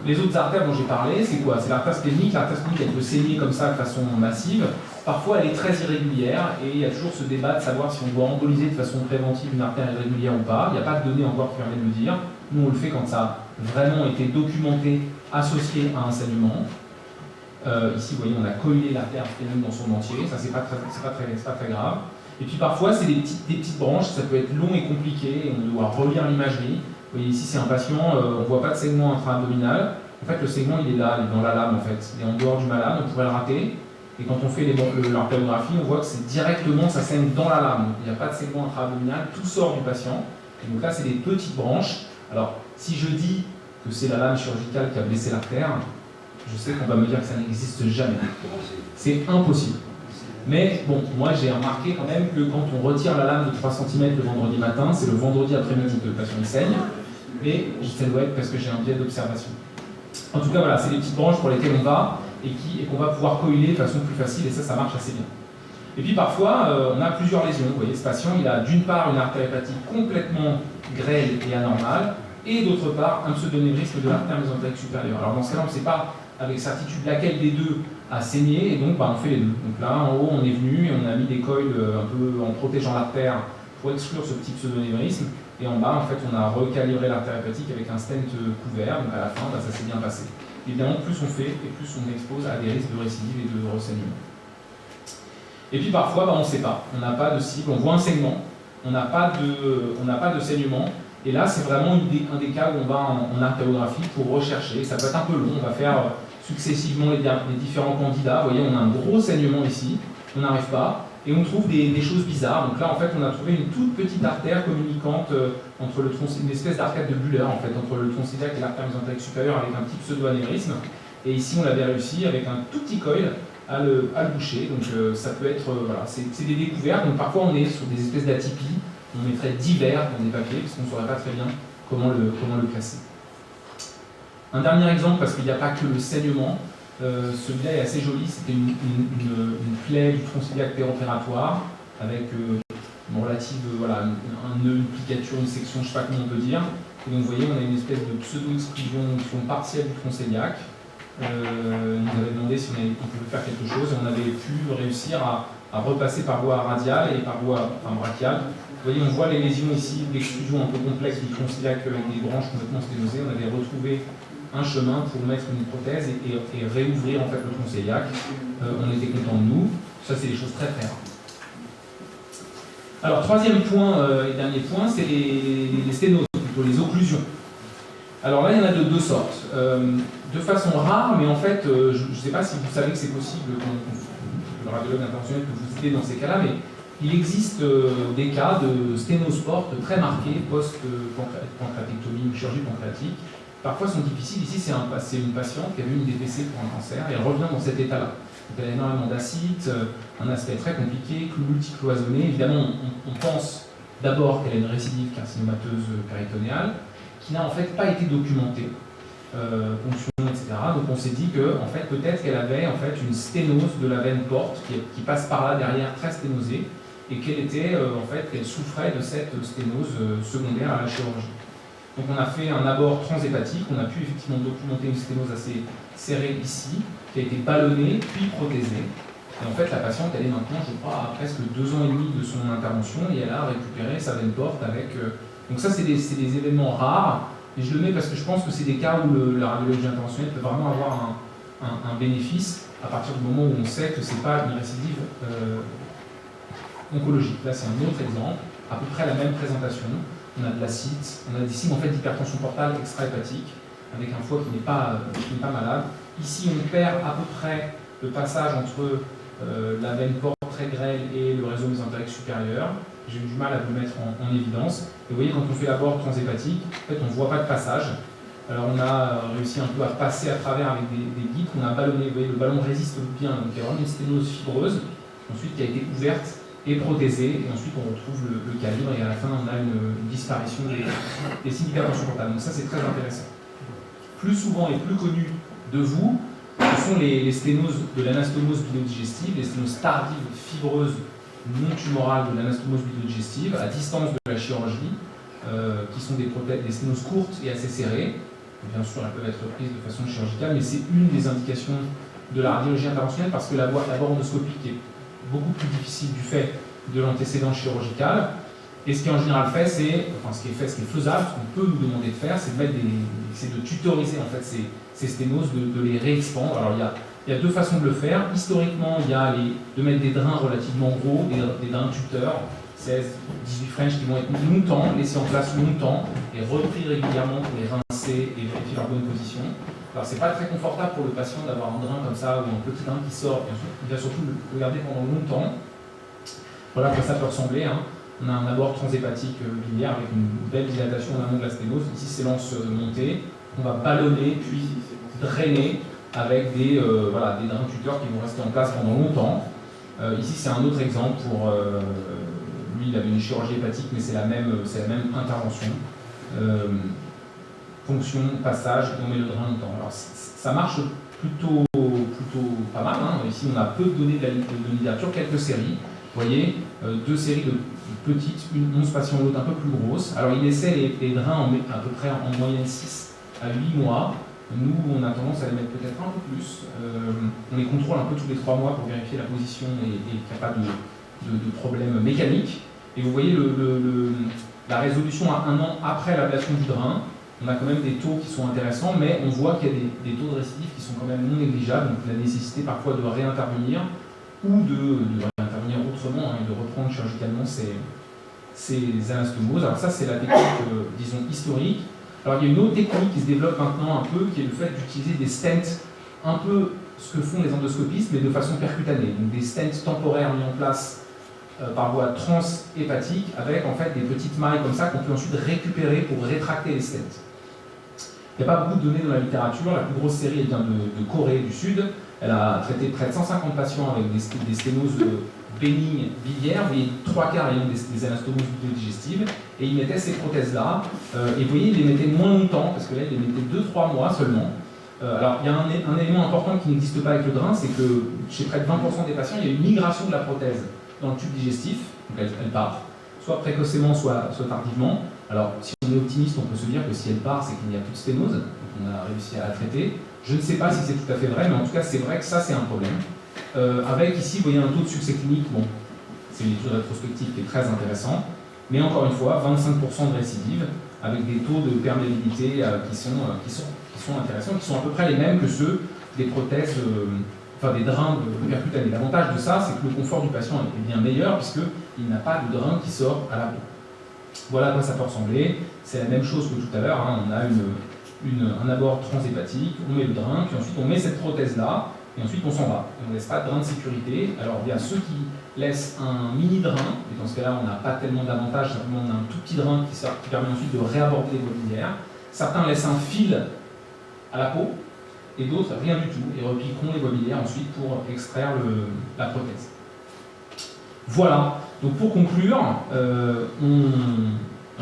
les autres artères dont j'ai parlé, c'est quoi? C'est l'artère splénique. L'artère splénique, elle peut saigner comme ça de façon massive. Parfois, elle est très irrégulière et il y a toujours ce débat de savoir si on doit emboliser de façon préventive une artère irrégulière ou pas. Il n'y a pas de données encore qui permettent de le dire. Nous, on le fait quand ça a vraiment été documenté, associé à un saignement. Ici, vous voyez, on a coilé l'artère splénique dans son entier. Ça, c'est pas très grave. Et puis parfois, c'est des petites branches. Ça peut être long et compliqué et on doit relire l'imagerie. Vous voyez ici c'est un patient, on ne voit pas de segment intra-abdominal. En fait le segment il est là, il est dans la lame en fait. Il est en dehors du malade, on pourrait le rater. Et quand on fait l'artériographie, on voit que c'est directement, ça saigne dans la lame. Donc, il n'y a pas de segment intra-abdominal, tout sort du patient. Et donc là c'est des petites branches. Alors si je dis que c'est la lame chirurgicale qui a blessé l'artère, je sais qu'on va me dire que ça n'existe jamais. C'est impossible. Mais bon, moi j'ai remarqué quand même que quand on retire la lame de 3 cm le vendredi matin, c'est le vendredi après-midi que le patient saigne. Mais ça doit être parce que j'ai un biais d'observation. En tout cas, voilà, c'est les petites branches pour lesquelles on va et qu'on va pouvoir coiler de façon plus facile, et ça marche assez bien. Et puis parfois, on a plusieurs lésions. Vous voyez, ce patient, il a d'une part une artère hépatique complètement grêle et anormale, et d'autre part, un pseudonévrisme de l'artère mésentérique supérieure. Alors dans ce cas-là, on ne sait pas avec certitude laquelle des deux a saigné, et donc on fait les deux. Donc là, en haut, on est venu et on a mis des coils un peu en protégeant l'artère pour exclure ce petit pseudonévrisme. Et en bas, en fait, on a recalibré l'artère hépatique avec un stent couvert. Donc à la fin, ça s'est bien passé. Évidemment, plus on fait, et plus on expose à des risques de récidive et de ressaignement. Et puis parfois, on ne sait pas. On n'a pas de cible, on voit un segment, on n'a pas de saignement. Et là, c'est vraiment un des cas où on va en artériographie pour rechercher. Ça peut être un peu long, on va faire successivement les différents candidats. Vous voyez, on a un gros saignement ici, on n'arrive pas. Et on trouve des choses bizarres. Donc là, en fait, on a trouvé une toute petite artère communicante entre le tronc, une espèce d'artère de Buller, en fait, entre le tronc iliaque et l'artère mésentérique supérieure avec un petit pseudo-anévrisme. Et ici, on l'avait réussi avec un tout petit coil à le boucher. Donc ça peut être, voilà, c'est des découvertes. Donc parfois, on est sur des espèces d'atypies. On mettrait divers dans des papiers, parce qu'on ne saurait pas très bien comment le classer. Un dernier exemple, parce qu'il n'y a pas que le saignement, celui-là est assez joli, c'était une plaie du tronc cœliaque péropératoire avec une relative, voilà, un nœud, une plicature, une section, je ne sais pas comment on peut dire. Et donc vous voyez, on a une espèce de pseudo-exclusion partielle du tronc cœliaque. Il nous avait demandé si on pouvait faire quelque chose et on avait pu réussir à repasser par voie radiale et par voie brachiale. Vous voyez, on voit les lésions ici, l'exclusion un peu complexe du tronc cœliaque avec des branches complètement sténosées. On avait retrouvé un chemin pour mettre une prothèse et réouvrir en fait le tronc cœliaque. On était content de nous. Ça, c'est des choses très très rares. Alors, troisième point et dernier point, c'est les sténoses, plutôt les occlusions. Alors là, il y en a de deux sortes. De façon rare, mais en fait, je ne sais pas si vous savez que c'est possible, le radiologue interventionnel que vous aidez dans ces cas-là, mais il existe des cas de sténose porte très marqués post-pancréatectomie ou chirurgie pancréatique. Parfois sont difficiles. Ici, c'est une patiente qui avait eu une DPC pour un cancer et elle revient dans cet état-là. Donc, elle a énormément d'acide, un aspect très compliqué, multicloisonné. Évidemment, on pense d'abord qu'elle a une récidive carcinomateuse péritonéale qui n'a en fait pas été documentée, ponction, etc. Donc on s'est dit que en fait, peut-être qu'elle avait en fait une sténose de la veine porte qui passe par là derrière, très sténosée, et qu'elle souffrait de cette sténose secondaire à la chirurgie. Donc on a fait un abord transhépatique, on a pu effectivement documenter une sténose assez serrée ici, qui a été ballonnée, puis prothésée. Et en fait, la patiente, elle est maintenant, je crois, à presque 2 ans et demi de son intervention, et elle a récupéré sa veine porte avec... Donc ça, c'est des événements rares, et je le mets parce que je pense que c'est des cas où la radiologie interventionnelle peut vraiment avoir un bénéfice à partir du moment où on sait que ce n'est pas une récidive oncologique. Là, c'est un autre exemple, à peu près la même présentation. On a de l'acide, on a des signes en fait, d'hypertension portale extra-hépatique, avec un foie qui n'est pas malade. Ici, on perd à peu près le passage entre la veine porte très grêle et le réseau mésentérique supérieur. J'ai eu du mal à vous le mettre en évidence. Et vous voyez, quand on fait l'abord transhépatique, en fait, on ne voit pas de passage. Alors, on a réussi un peu à passer à travers avec des guides qu'on a ballonnés. Vous voyez, le ballon résiste bien. Donc, il y a vraiment une sténose fibreuse, ensuite qui a été ouverte et prothésée. Et ensuite, on retrouve le calibre. Et à la fin, on a une disparition des signes d'hypertension portale. Donc, ça, c'est très intéressant. Plus souvent et plus connu de vous, ce sont les sténoses de l'anastomose bilodigestive, les sténoses tardives fibreuses non tumorales de l'anastomose bilodigestive, à distance de la chirurgie, qui sont des sténoses courtes et assez serrées. Bien sûr, elles peuvent être prises de façon chirurgicale, mais c'est une des indications de la radiologie interventionnelle parce que la voie endoscopique est beaucoup plus difficile du fait de l'antécédent chirurgical. Et ce qui est en général fait, ce qui est faisable, ce qu'on peut nous demander de faire, c'est de tutoriser en fait ces sténoses, de les réexpandre. Alors il y a deux façons de le faire. Historiquement, il y a de mettre des drains relativement gros, des drains tuteurs, 16, 18 French qui vont être mis longtemps, laissés en place longtemps et repris régulièrement pour les rincer et vérifier leur bonne position. Alors c'est pas très confortable pour le patient d'avoir un drain comme ça ou un petit drain qui sort, il va surtout le garder pendant longtemps. Voilà à quoi ça peut ressembler. Hein. On a un abord transhépatique biliaire avec une belle dilatation en amont de la sténose. Ici, c'est l'anse montée. On va ballonner puis drainer avec des drains tuteurs qui vont rester en place pendant longtemps. Ici, c'est un autre exemple pour... lui, il avait une chirurgie hépatique, mais c'est la même intervention. Ponction, passage, et on met le drain longtemps. Alors, ça marche plutôt pas mal. Hein. Ici, on a peu de données de littérature, quelques séries. Vous voyez, 2 séries de petites, une 11 patients, l'autre un peu plus grosse. Alors, il essaie les drains à peu près en moyenne 6 à 8 mois. Nous, on a tendance à les mettre peut-être un peu plus. On les contrôle un peu tous les 3 mois pour vérifier la position et qu'il n'y a pas de problème mécanique. Et vous voyez la résolution à 1 an après l'ablation du drain. On a quand même des taux qui sont intéressants, mais on voit qu'il y a des taux de récidive qui sont quand même non négligeables. Donc la nécessité parfois de réintervenir ou de réintervenir autrement et de reprendre chirurgicalement ces anastomoses. Alors ça, c'est la technique, disons, historique. Alors il y a une autre technique qui se développe maintenant un peu, qui est le fait d'utiliser des stents, un peu ce que font les endoscopistes, mais de façon percutanée. Donc des stents temporaires mis en place par voie transhépatique, avec en fait des petites mailles comme ça qu'on peut ensuite récupérer pour rétracter les stents. Il n'y a pas beaucoup de données dans la littérature. La plus grosse série elle vient de Corée du Sud. Elle a traité près de 150 patients avec des sténoses bénigne biliaire, vous voyez 3/4 ayant des anastomoses digestives, et ils mettaient ces prothèses-là, et vous voyez, ils les mettaient moins longtemps, parce que là, ils les mettaient 2-3 mois seulement. Alors, il y a un élément important qui n'existe pas avec le drain, c'est que chez près de 20% des patients, il y a une migration de la prothèse dans le tube digestif, donc elle part, soit précocement, soit tardivement. Alors, si on est optimiste, on peut se dire que si elle part, c'est qu'il n'y a plus de sténose, donc on a réussi à la traiter. Je ne sais pas si c'est tout à fait vrai, mais en tout cas, c'est vrai que ça, c'est un problème. Avec ici, vous voyez un taux de succès clinique, bon, c'est une étude rétrospective qui est très intéressante, mais encore une fois, 25% de récidive, avec des taux de perméabilité qui sont intéressants, qui sont à peu près les mêmes que ceux des prothèses, enfin des drains percutanés. L'avantage de ça, c'est que le confort du patient est bien meilleur, puisqu'il n'a pas de drain qui sort à la peau. Voilà à quoi ça peut ressembler. C'est la même chose que tout à l'heure, hein. On a un abord transhépatique, on met le drain, puis ensuite on met cette prothèse-là, et ensuite on s'en va. Et on ne laisse pas de drain de sécurité. Alors il y a ceux qui laissent un mini drain, et dans ce cas-là on n'a pas tellement d'avantages, simplement on a un tout petit drain qui permet ensuite de réaborder les voies biliaires. Certains laissent un fil à la peau, et d'autres rien du tout, et repiqueront les voies biliaires ensuite pour extraire la prothèse. Voilà, donc pour conclure, en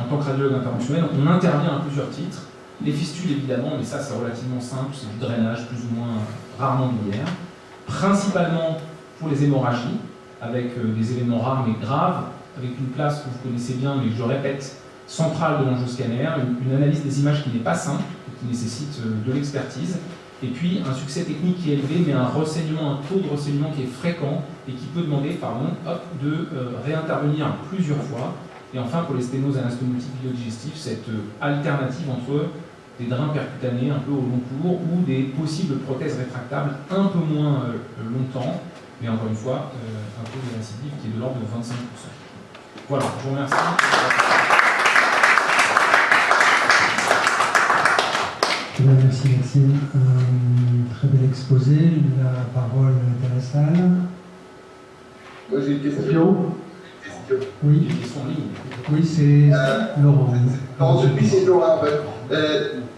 tant que radiologue interventionnel, on intervient à plusieurs titres. Les fistules évidemment, mais ça c'est relativement simple, c'est du drainage plus ou moins rarement biliaire. Principalement pour les hémorragies, avec des événements rares mais graves, avec une place que vous connaissez bien, mais que je répète, centrale de l'angioscanner, une analyse des images qui n'est pas simple, qui nécessite de l'expertise, et puis un succès technique qui est élevé, mais un taux de renseignement qui est fréquent et qui peut demander de réintervenir plusieurs fois. Et enfin, pour les sténoses anastomotiques biodigestifs, cette alternative entre des drains percutanés un peu au long cours ou des possibles prothèses rétractables un peu moins longtemps, mais encore une fois, un taux de récidive qui est de l'ordre de 25%. Voilà, je vous remercie. Merci Maxime. Très bel exposé. La parole est à la salle. Moi j'ai une question. Oui, Des questions en ligne. oui, c'est Laurent. Alors depuis c'est Laurent en fait.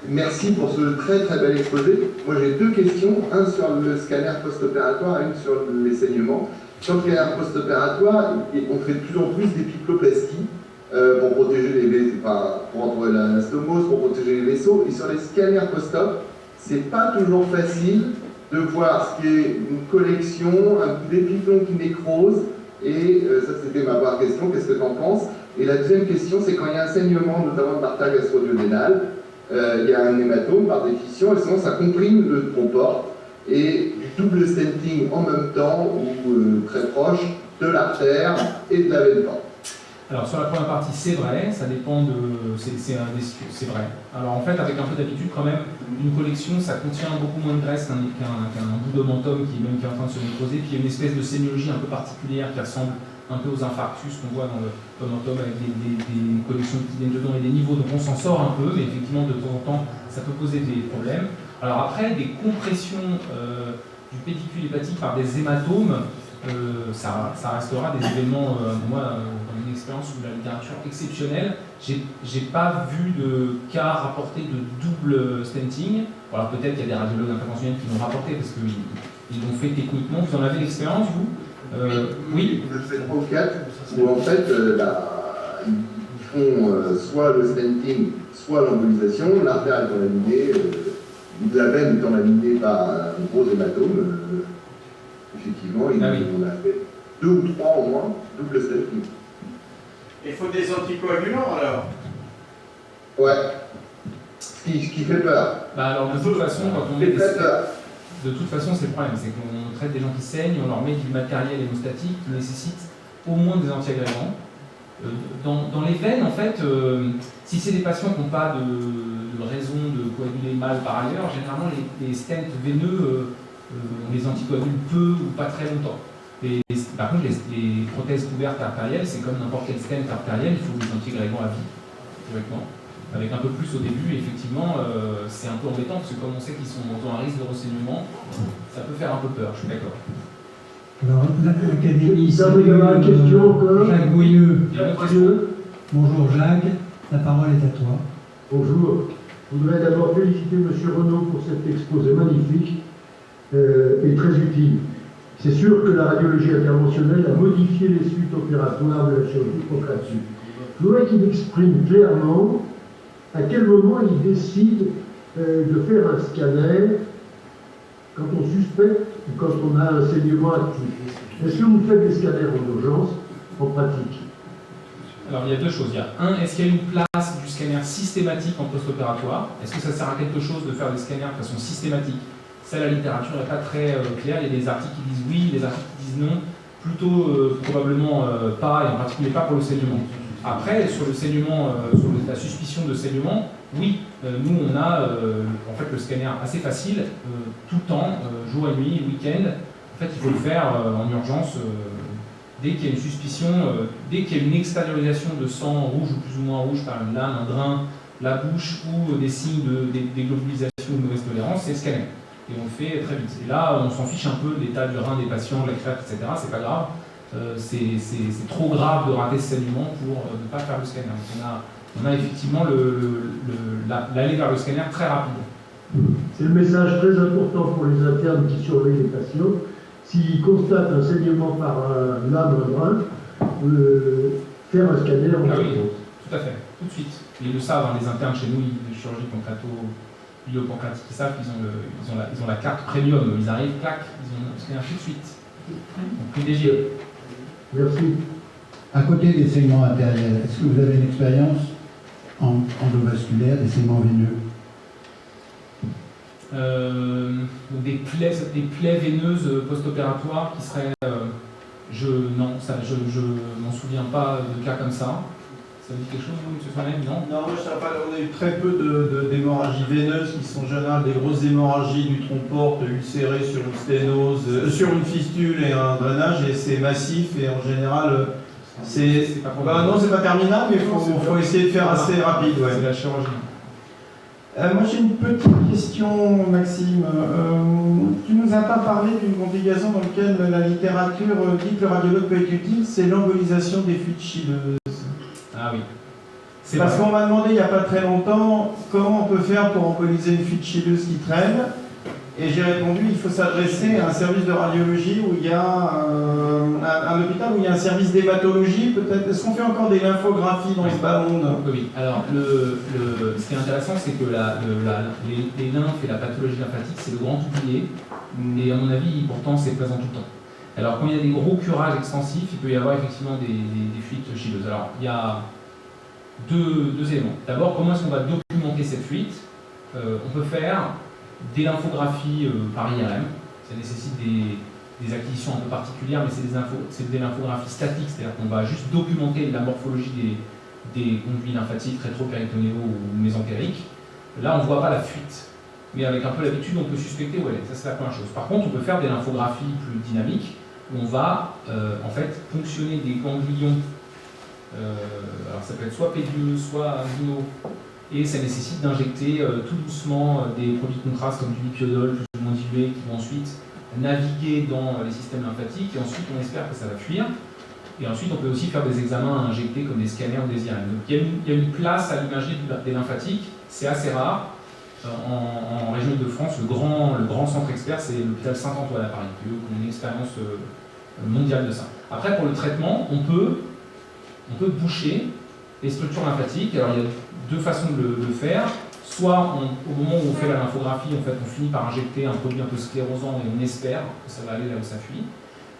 Merci pour ce très très bel exposé. Moi j'ai deux questions, un sur le scanner post-opératoire et une sur les saignements. Sur le scanner post-opératoire, on fait de plus en plus d'épiploplasties pour protéger les vaisseaux, pour entourer l'anastomose, pour protéger les vaisseaux. Et sur les scanners post-op, c'est pas toujours facile de voir ce qui est une collection, un d'épiplomb qui nécrose. Et ça c'était ma première question, qu'est-ce que tu en penses? Et la deuxième question, c'est quand il y a un saignement, notamment de l'artère gastro-duodénale, il y a un hématome par définition, et sinon ça comprime le tronc-porte, et du double stenting en même temps, ou très proche, de l'artère et de la veine porte. Alors sur la première partie, c'est vrai, ça dépend de... c'est vrai. Alors en fait, avec un peu d'habitude quand même, une collection, ça contient beaucoup moins de graisse qu'un bout d'omentum qui est en train de se nécroser, puis il y a une espèce de sémiologie un peu particulière qui ressemble un peu aux infarctus qu'on voit dans l'omentum avec des collections qui viennent dedans et des niveaux, donc on s'en sort un peu, mais effectivement de temps en temps, ça peut poser des problèmes. Alors après, des compressions du pédicule hépatique par des hématomes, ça restera des événements, moi, dans une expérience ou la littérature exceptionnelle, j'ai pas vu de cas rapportés de double stenting. Alors peut-être qu'il y a des radiologues interventionnels qui l'ont rapporté parce qu'ils l'ont fait techniquement. Vous en avez l'expérience, vous? Oui. Je fais 3 ou 4, où en fait, ils font soit le stenting, soit l'embolisation, l'artère étant laminée, la veine étant laminée par un gros hématome. Effectivement, on a fait 2 ou 3 au moins, double stenting. Il faut des anticoagulants alors? Ouais. Ce qui fait peur. Alors de toute façon, quand on met de toute façon, c'est le problème, c'est qu'on traite des gens qui saignent, on leur met du matériel hémostatique qui nécessite au moins des antiagrégants. Dans les veines, en fait, si c'est des patients qui n'ont pas de raison de coaguler mal par ailleurs, généralement les stents veineux, on les anticoagule peu ou pas très longtemps. Par contre, les prothèses couvertes artérielles, c'est comme n'importe quel stent artériel, il faut des antiagrégants à vie, théoriquement. Avec un peu plus au début, effectivement, c'est un peu embêtant parce que comme on sait qu'ils sont dans un risque de renseignement, ça peut faire un peu peur, je suis d'accord. Alors, l'Académie, il y aura une question encore. Jacques Bouilleux. Monsieur. Bonjour Jacques, la parole est à toi. Bonjour. Je voudrais d'abord féliciter M. Renaud pour cet exposé magnifique et très utile. C'est sûr que la radiologie interventionnelle a modifié les suites opératoires de la chirurgie pancréatique. Je voudrais qu'il exprime clairement à quel moment il décide de faire un scanner quand on suspecte ou quand on a un saignement actif. Est-ce que vous faites des scanners en urgence, en pratique? Alors il y a deux choses. Il y a un, est-ce qu'il y a une place du scanner systématique en post-opératoire? Est-ce que ça sert à quelque chose de faire des scanners de façon systématique? Ça, la littérature n'est pas très claire. Il y a des articles qui disent oui, des articles qui disent non. Plutôt probablement pas, et en particulier pas pour le saignement. Après, sur le saignement, sur la suspicion de saignement, oui, nous on a en fait le scanner assez facile, tout le temps, jour et nuit, week-end. En fait, il faut le faire en urgence dès qu'il y a une suspicion, dès qu'il y a une extériorisation de sang rouge ou plus ou moins rouge par une lame, un drain, la bouche ou des signes des globulisations ou de mauvaise tolérance, c'est scanner. Et on le fait très vite. Et là, on s'en fiche un peu de l'état du rein des patients, de la crête, etc. C'est pas grave. C'est trop grave de rater ce saignement pour ne pas faire le scanner. Donc on a effectivement l'aller vers le scanner très rapide. C'est le message très important pour les internes qui surveillent les patients. S'ils constatent un saignement par un lame, un brin, faire un scanner en urgence. Oui, tout à fait, tout de suite. Et ils le savent, hein, les internes chez nous, les chirurgies pancréatiques, ils savent qu'ils ont la carte premium. Ils arrivent, clac, ils ont le scanner tout de suite. Donc privilégié. Merci. À côté des saignements artériels, est-ce que vous avez une expérience en endovasculaire, des saignements veineux? Des plaies veineuses post-opératoires qui seraient... je m'en souviens pas de cas comme ça. Ça vous dit quelque chose, vous, M. Fanel? Non. Non, moi je ne sais pas, on a eu très peu d'hémorragies veineuses qui sont en général des grosses hémorragies du tronc-porte ulcérées sur une sténose, sur une fistule et un drainage, et c'est massif et en général c'est pas non, c'est pas terminable, mais il faut essayer de faire assez rapide. Ouais. C'est la chirurgie. Moi j'ai une petite question, Maxime. Tu nous as pas parlé d'une complication dans laquelle la littérature dit que le radiologue peut être utile, c'est l'embolisation des fuites chileuses. Ah oui. Parce qu'on m'a demandé il n'y a pas très longtemps comment on peut faire pour emboliser une fuite chileuse qui traîne. Et j'ai répondu il faut s'adresser à un service de radiologie où il y a un hôpital où il y a un service d'hématologie. Peut-être. Est-ce qu'on fait encore des lymphographies dans ce bas monde? Oui. Alors, ce qui est intéressant, c'est que les lymphes et la pathologie lymphatique, c'est le grand oublié. Et à mon avis, pourtant, c'est présent tout le temps. Alors, quand il y a des gros curages extensifs, il peut y avoir effectivement des fuites chileuses. Alors, il y a deux éléments. D'abord, comment est-ce qu'on va documenter cette fuite? On peut faire des lymphographies par IRM. Ça nécessite des acquisitions un peu particulières, mais c'est des lymphographies statiques, c'est-à-dire qu'on va juste documenter la morphologie des conduits lymphatiques rétropéritonéaux ou mésentériques. Là, on ne voit pas la fuite. Mais avec un peu l'habitude, on peut suspecter où elle est. Ça, c'est la première chose. Par contre, on peut faire des lymphographies plus dynamiques, où on va en fait ponctionner des ganglions. Alors ça peut être soit pédieux, soit inguinaux, et ça nécessite d'injecter tout doucement des produits de contraste comme du lipiodol plus ou moins dilué qui vont ensuite naviguer dans les systèmes lymphatiques, et ensuite on espère que ça va fuir. Et ensuite on peut aussi faire des examens injectés comme des scanners ou des IRM. Donc il y a une place à l'imagerie des lymphatiques, c'est assez rare. En région de France, le grand centre expert, c'est l'hôpital Saint-Antoine à Paris, qui a une expérience mondiale de ça. Après, pour le traitement, on peut boucher les structures lymphatiques. Alors il y a deux façons de le faire. Soit au moment où on fait la lymphographie, en fait, on finit par injecter un produit un peu sclérosant et on espère que ça va aller là où ça fuit.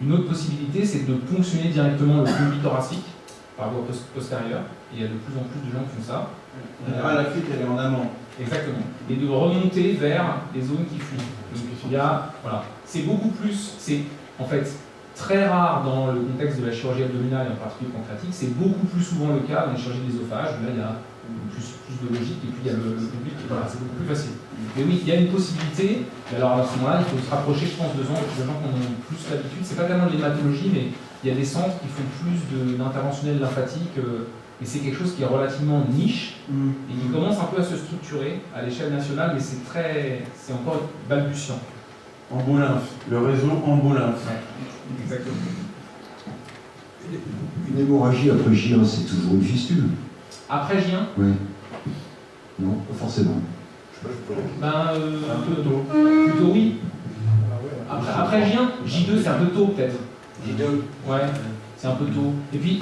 Une autre possibilité, c'est de ponctionner directement le conduit thoracique par voie postérieure. Et il y a de plus en plus de gens qui font ça. La fuite, elle est en amont. Exactement. Et de remonter vers les zones qui fuient. Donc il y a, voilà, c'est beaucoup plus, c'est en fait très rare dans le contexte de la chirurgie abdominale et en particulier pancréatique, c'est beaucoup plus souvent le cas dans les chirurgies de l'ésophage, où là il y a plus de logique et puis il y a le public, voilà, c'est beaucoup plus facile. Mais oui, il y a une possibilité, mais alors à ce moment-là, il faut se rapprocher, je pense, de gens qui en ont plus l'habitude. C'est pas tellement de l'hématologie, mais il y a des centres qui font plus d'interventionnel lymphatique, et c'est quelque chose qui est relativement niche et qui commence un peu à se structurer à l'échelle nationale, mais c'est encore balbutiant. Embolymphe, le réseau Embolymphe. Ouais, exactement. Une hémorragie après J1, c'est toujours une fistule? Après J1? Oui. Non, pas forcément. Un peu tôt. Plutôt oui. Après Après J2 c'est un peu tôt peut-être. J2. Ouais, c'est un peu tôt. Et puis,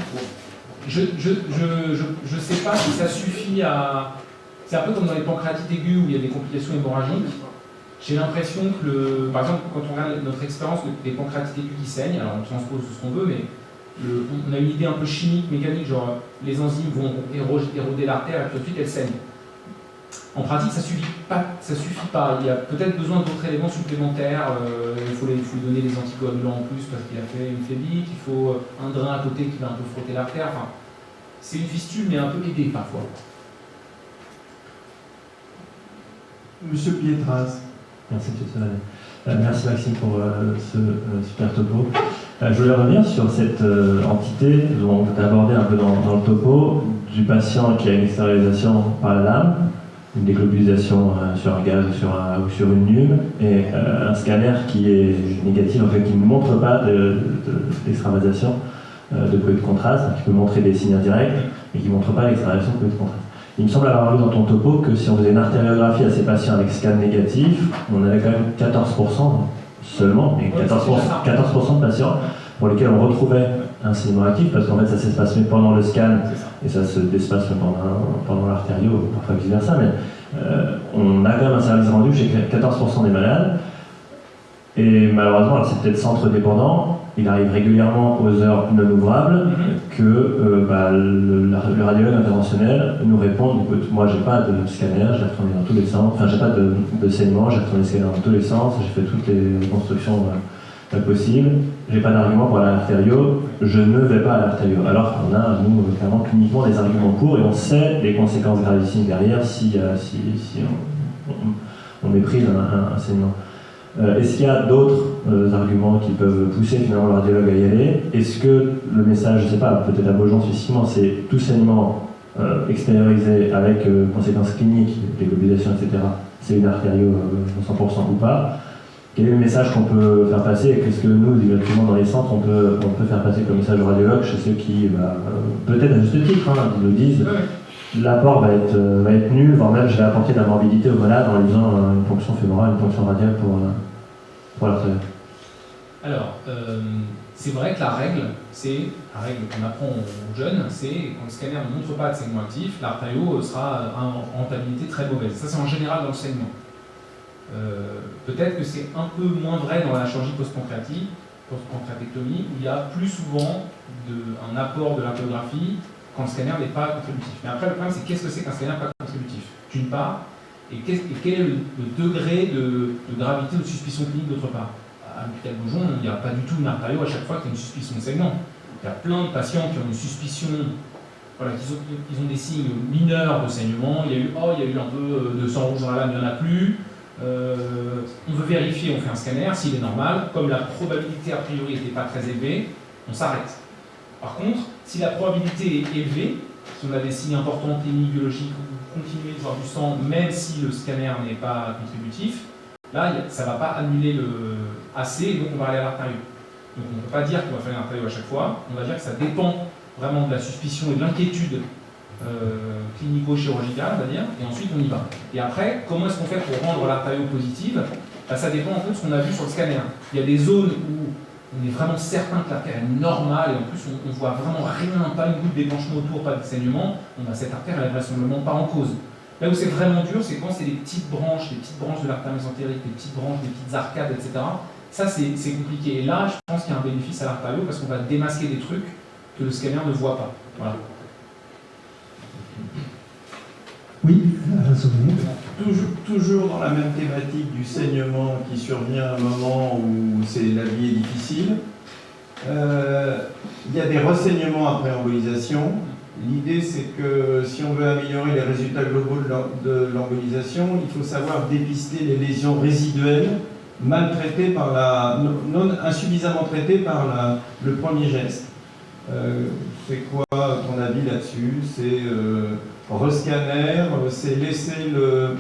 je sais pas si ça suffit à... C'est un peu comme dans les pancréatites aiguës où il y a des complications hémorragiques. J'ai l'impression que, par exemple, quand on regarde notre expérience des pancréatites aiguës qui saignent, alors on transpose tout ce qu'on veut, mais on a une idée un peu chimique, mécanique, genre les enzymes vont éroder l'artère et puis ensuite elle saigne. En pratique, ça suffit pas. Il y a peut-être besoin d'autres éléments supplémentaires. Il faut lui donner des anticoagulants en plus parce qu'il a fait une phlébite. Il faut un drain à côté qui va un peu frotter l'artère. Enfin, c'est une fistule, mais un peu aidée parfois. Monsieur Pietras. Merci, M. Solane. Merci Maxime pour ce super topo. Je voulais revenir sur cette entité dont tu as abordé un peu dans le topo, du patient qui a une extériorisation par la lame, une déglobalisation sur un gaz ou sur une lume, et un scanner qui est négatif, en fait, qui ne montre pas d'extravasation de cohue de contraste, qui peut montrer des signes indirects, mais qui ne montre pas l'extravasation de cohue de contraste. Il me semble avoir lu dans ton topo que si on faisait une artériographie à ces patients avec scan négatif, on avait quand même 14% seulement, mais 14% de patients pour lesquels on retrouvait un saignement actif, parce qu'en fait ça s'espacemait pendant le scan et ça se despace pendant l'artério, parfois vice versa, mais on a quand même un service rendu chez 14% des malades. Et malheureusement, alors c'est peut-être centre dépendant, il arrive régulièrement aux heures non ouvrables que le radiologue interventionnel nous répond, écoute, moi j'ai pas de scanner, j'ai retourné dans tous les sens, enfin j'ai pas de saignement, j'ai retourné le scanner dans tous les sens, j'ai fait toutes les constructions possibles, j'ai pas d'argument pour aller à l'artério, je ne vais pas à l'artério. Alors qu'on a, nous, clairement, uniquement des arguments pour, et on sait les conséquences gravissimes derrière si on méprise un saignement. Est-ce qu'il y a d'autres arguments qui peuvent pousser finalement le radiologue à y aller? Est-ce que le message, je ne sais pas, peut-être à Beaujon spécifiquement, c'est tout saignement extériorisé avec conséquences cliniques, déglobalisation, etc. C'est une artério 100% ou pas? Quel est le message qu'on peut faire passer et qu'est-ce que nous, directement dans les centres, on peut faire passer comme message au radiologue chez ceux qui, peut-être à juste titre, le disent, l'apport va être nul, voire même je vais apporter de la morbidité au malade en lui faisant une ponction fémorale, une ponction radiale pour l'artère. Alors, c'est vrai que la règle qu'on apprend aux jeunes, c'est quand le scanner ne montre pas de saignement actif, l'artério sera en rentabilité très mauvaise. Ça, c'est en général dans le saignement. Peut-être que c'est un peu moins vrai dans la chirurgie post-pancréatique, post-pancréatectomie, où il y a plus souvent un apport de l'artériographie quand le scanner n'est pas contributif. Mais après, le problème, c'est qu'est-ce que c'est qu'un scanner pas contributif, d'une part, et quel est le degré de gravité ou de suspicion clinique d'autre part. À l'hôpital Beaujon, il n'y a pas du tout une artério à chaque fois qu'il y a une suspicion de saignement. Il y a plein de patients qui ont une suspicion, qu'ils ont des signes mineurs de saignement. Il y a eu un peu de sang rouge dans la lame, il n'y en a plus. On veut vérifier, on fait un scanner, s'il est normal. Comme la probabilité a priori n'était pas très élevée, on s'arrête. Par contre, si la probabilité est élevée, si on a des signes importants cliniques, biologiques, ou continuer de voir du sang, même si le scanner n'est pas contributif, là, ça ne va pas annuler le AC, et donc on va aller à l'artério. Donc on ne peut pas dire qu'on va faire une artério à chaque fois, on va dire que ça dépend vraiment de la suspicion et de l'inquiétude clinico-chirurgicale, on va dire, et ensuite on y va. Et après, comment est-ce qu'on fait pour rendre l'artério positive? Ça dépend en fait de ce qu'on a vu sur le scanner. Il y a des zones où on est vraiment certain que l'artère est normale, et en plus on voit vraiment rien, pas une goutte d'épanchement autour, pas de saignement, cette artère elle est vraisemblablement pas en cause. Là où c'est vraiment dur, c'est quand c'est des petites branches de l'artère mésentérique, des petites branches, des petites arcades, etc. Ça c'est compliqué. Et là, je pense qu'il y a un bénéfice à l'artério parce qu'on va démasquer des trucs que le scanner ne voit pas. Voilà. Oui, souvenir. Toujours dans la même thématique du saignement qui survient à un moment où la vie est difficile. Il y a des renseignements après embolisation. L'idée, c'est que si on veut améliorer les résultats globaux de l'embolisation, il faut savoir dépister les lésions résiduelles mal traitées insuffisamment traitées par le premier geste. C'est quoi ton avis là-dessus? C'est rescanner, c'est laisser le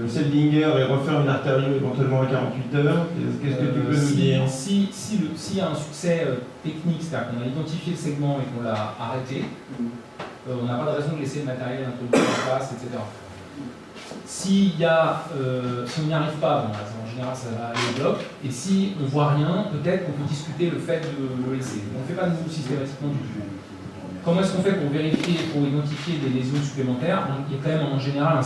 Seldinger et refaire une artério éventuellement à 48 heures. Qu'est-ce que tu peux nous dire? S'il y a un succès technique, c'est-à-dire qu'on a identifié le segment et qu'on l'a arrêté, on n'a pas de raison de laisser le matériel introduit en place, etc. Si on n'y arrive pas, bon, en général ça va aller au bloc, et si on voit rien, peut-être qu'on peut discuter le fait de le laisser. On ne fait pas de nous systématiquement du tout. Comment est-ce qu'on fait pour vérifier, pour identifier des lésions supplémentaires? Il y a quand même en général un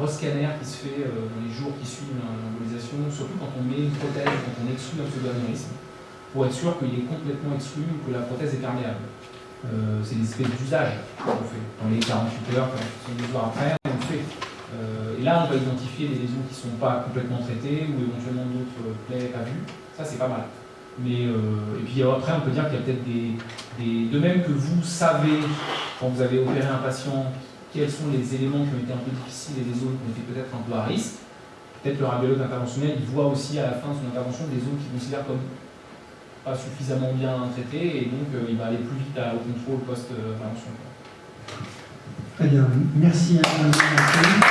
rescanner qui se fait dans les jours qui suivent l'embolisation, surtout quand on met une prothèse, quand on exclut un pseudo-anévrisme, pour être sûr qu'il est complètement exclu ou que la prothèse est perméable. C'est des espèces d'usage qu'on fait. Dans les 48 heures, 72 heures après, on le fait. Et là, on va identifier des lésions qui ne sont pas complètement traitées ou éventuellement d'autres plaies pas vues. Ça, c'est pas mal. Mais, et puis après, on peut dire qu'il y a peut-être de même que vous savez, quand vous avez opéré un patient, quels sont les éléments qui ont été un peu difficiles et les zones qui ont été peut-être un peu à risque. Peut-être le radiologue interventionnel, il voit aussi à la fin de son intervention des zones qu'il considère comme pas suffisamment bien traitées, et donc il va aller plus vite au contrôle post-intervention. Très bien, merci à vous.